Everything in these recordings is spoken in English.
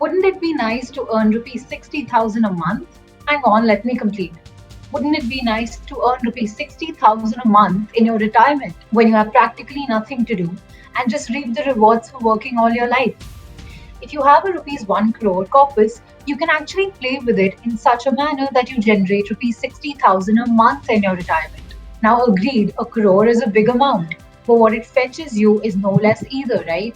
Wouldn't it be nice to earn rupees 60,000 a month? Hang on, let me complete. Wouldn't it be nice to earn rupees 60,000 a month in your retirement when you have practically nothing to do and just reap the rewards for working all your life? If you have a rupees 1 crore corpus, you can actually play with it in such a manner that you generate rupees 60,000 a month in your retirement. Now, agreed, a crore is a big amount, but what it fetches you is no less either, right?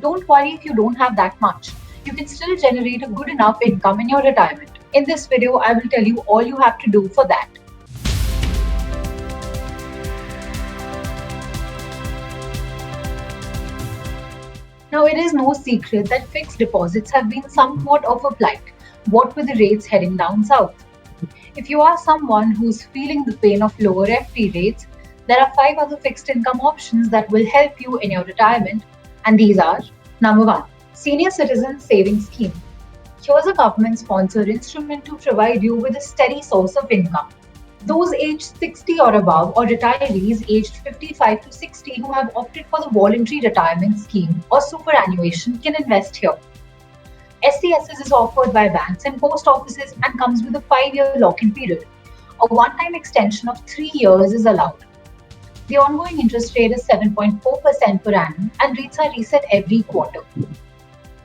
Don't worry if you don't have that much. You can still generate a good enough income in your retirement. In this video, I will tell you all you have to do for that. Now, it is no secret that fixed deposits have been somewhat of a plight, what with the rates heading down south. If you are someone who's feeling the pain of lower FD rates, there are 5 other fixed income options that will help you in your retirement, and these are: number 1, Senior Citizen Savings Scheme. Here's a government-sponsored instrument to provide you with a steady source of income. Those aged 60 or above, or retirees aged 55 to 60 who have opted for the voluntary retirement scheme or superannuation can invest here. SCSS is offered by banks and post offices and comes with a 5-year lock-in period. A one-time extension of 3 years is allowed. The ongoing interest rate is 7.4% per annum and rates are reset every quarter.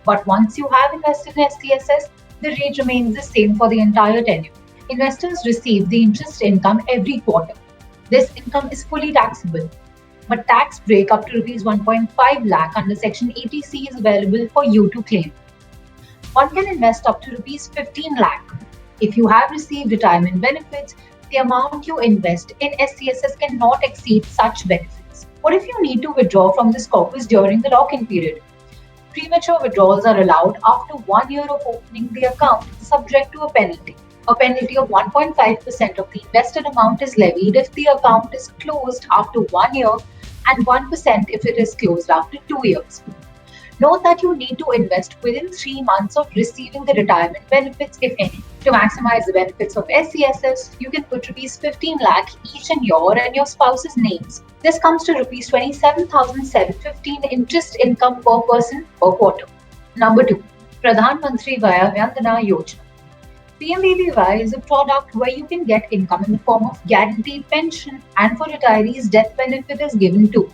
But once you have invested in SCSS, the rate remains the same for the entire tenure. Investors receive the interest income every quarter. This income is fully taxable, but tax break up to rupees 1.5 lakh under Section 80C is available for you to claim. One can invest up to rupees 15 lakh. If you have received retirement benefits, the amount you invest in SCSS cannot exceed such benefits. What if you need to withdraw from this corpus during the lock-in period? Premature withdrawals are allowed after 1 year of opening the account, subject to a penalty. A penalty of 1.5% of the invested amount is levied if the account is closed after 1 year and 1% if it is closed after 2 years. Note that you need to invest within 3 months of receiving the retirement benefits, if any. To maximize the benefits of SCSS, you can put rupees 15 lakh each in your and your spouse's names. This comes to rupees 27,715 interest income per person per quarter. Number 2, Pradhan Mantri Vaya Vandana Yojana. PMWVY is a product where you can get income in the form of guaranteed pension, and for retirees, death benefit is given too.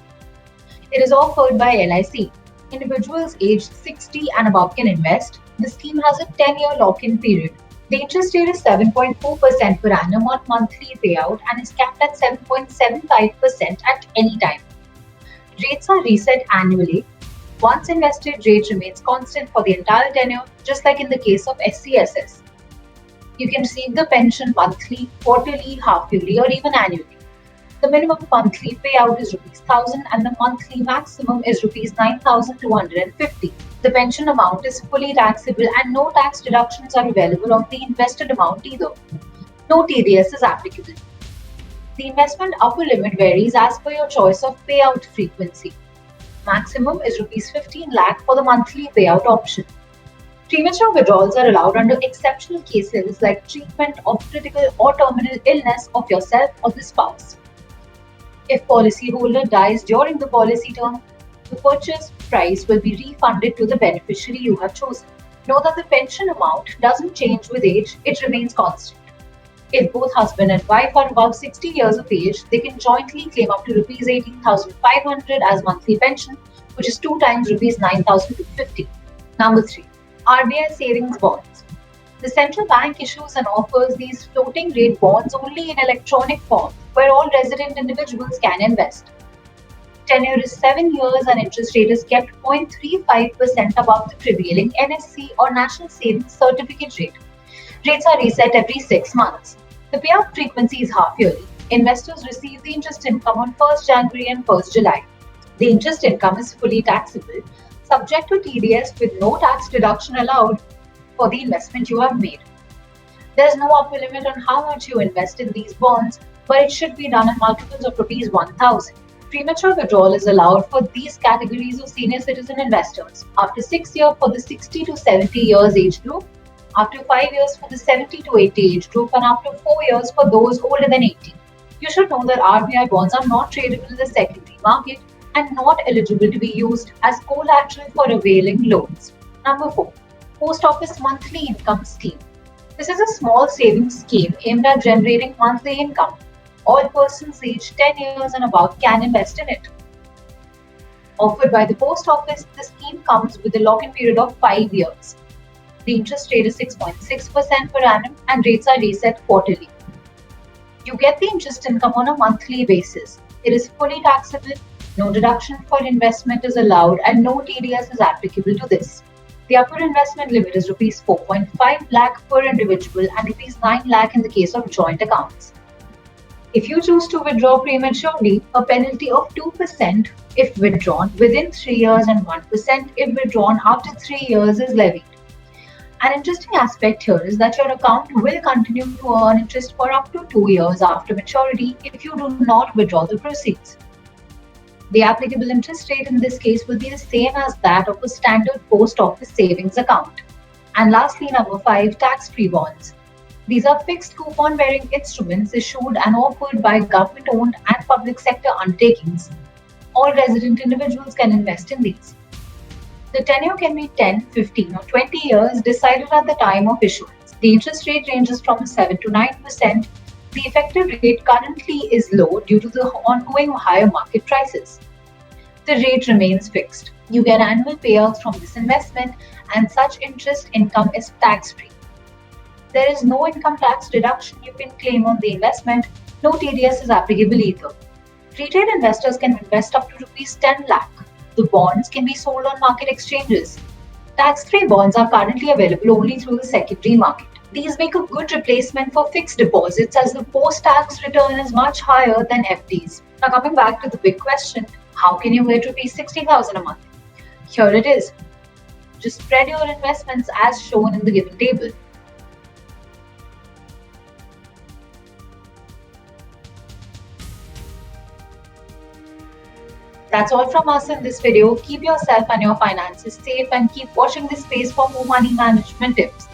It is offered by LIC. Individuals aged 60 and above can invest. The scheme has a 10-year lock-in period. The interest rate is 7.4% per annum on monthly payout and is capped at 7.75% at any time. Rates are reset annually. Once invested, rate remains constant for the entire tenure, just like in the case of SCSS. You can receive the pension monthly, quarterly, half-yearly, or even annually. The minimum monthly payout is rupees 1,000 and the monthly maximum is rupees 9,250. The pension amount is fully taxable and no tax deductions are available on the invested amount either. No TDS is applicable. The investment upper limit varies as per your choice of payout frequency. Maximum is rupees 15 lakh for the monthly payout option. Premature withdrawals are allowed under exceptional cases like treatment of critical or terminal illness of yourself or the spouse. If policyholder dies during the policy term, the purchase price will be refunded to the beneficiary you have chosen. Note that the pension amount doesn't change with age, it remains constant. If both husband and wife are above 60 years of age, they can jointly claim up to rupees 18,500 as monthly pension, which is 2 times rupees 9,250. Number 3. RBI Savings Bonds. The central bank issues and offers these floating rate bonds only in electronic form, where all resident individuals can invest. Tenure is 7 years and interest rate is kept 0.35% above the prevailing NSC or National Savings Certificate rate. Rates are reset every 6 months. The payout frequency is half-yearly. Investors receive the interest income on 1st January and 1st July. The interest income is fully taxable, subject to TDS with no tax deduction allowed for the investment you have made. There is no upper limit on how much you invest in these bonds, but it should be done in multiples of rupees 1,000. Premature withdrawal is allowed for these categories of senior citizen investors. After 6 years for the 60 to 70 years age group, after 5 years for the 70 to 80 age group, and after 4 years for those older than 80. You should know that RBI bonds are not tradable in the secondary market and not eligible to be used as collateral for availing loans. Number 4. Post Office Monthly Income Scheme. This is a small savings scheme aimed at generating monthly income. All persons aged 10 years and above can invest in it. Offered by the Post Office, the scheme comes with a lock-in period of 5 years. The interest rate is 6.6% per annum and rates are reset quarterly. You get the interest income on a monthly basis. It is fully taxable, no deduction for investment is allowed, and no TDS is applicable to this. The upper investment limit is Rs 4.5 lakh per individual and Rs 9 lakh in the case of joint accounts. If you choose to withdraw prematurely, a penalty of 2% if withdrawn within 3 years and 1% if withdrawn after 3 years is levied. An interesting aspect here is that your account will continue to earn interest for up to 2 years after maturity if you do not withdraw the proceeds. The applicable interest rate in this case will be the same as that of a standard post office savings account. And lastly, number 5, tax-free bonds. These are fixed coupon bearing instruments issued and offered by government-owned and public sector undertakings. All resident individuals can invest in these. The tenure can be 10, 15 or 20 years decided at the time of issuance. The interest rate ranges from 7 to 9%. The effective rate currently is low due to the ongoing higher market prices. The rate remains fixed. You get annual payouts from this investment and such interest income is tax-free. There is no income tax deduction you can claim on the investment. No TDS is applicable either. Retail investors can invest up to Rs 10 lakh. The bonds can be sold on market exchanges. Tax-free bonds are currently available only through the secondary market. These make a good replacement for fixed deposits as the post-tax return is much higher than FDs. Now coming back to the big question, how can you get Rs 60,000 a month? Here it is. Just spread your investments as shown in the given table. That's all from us in this video. Keep yourself and your finances safe and keep watching this space for more money management tips.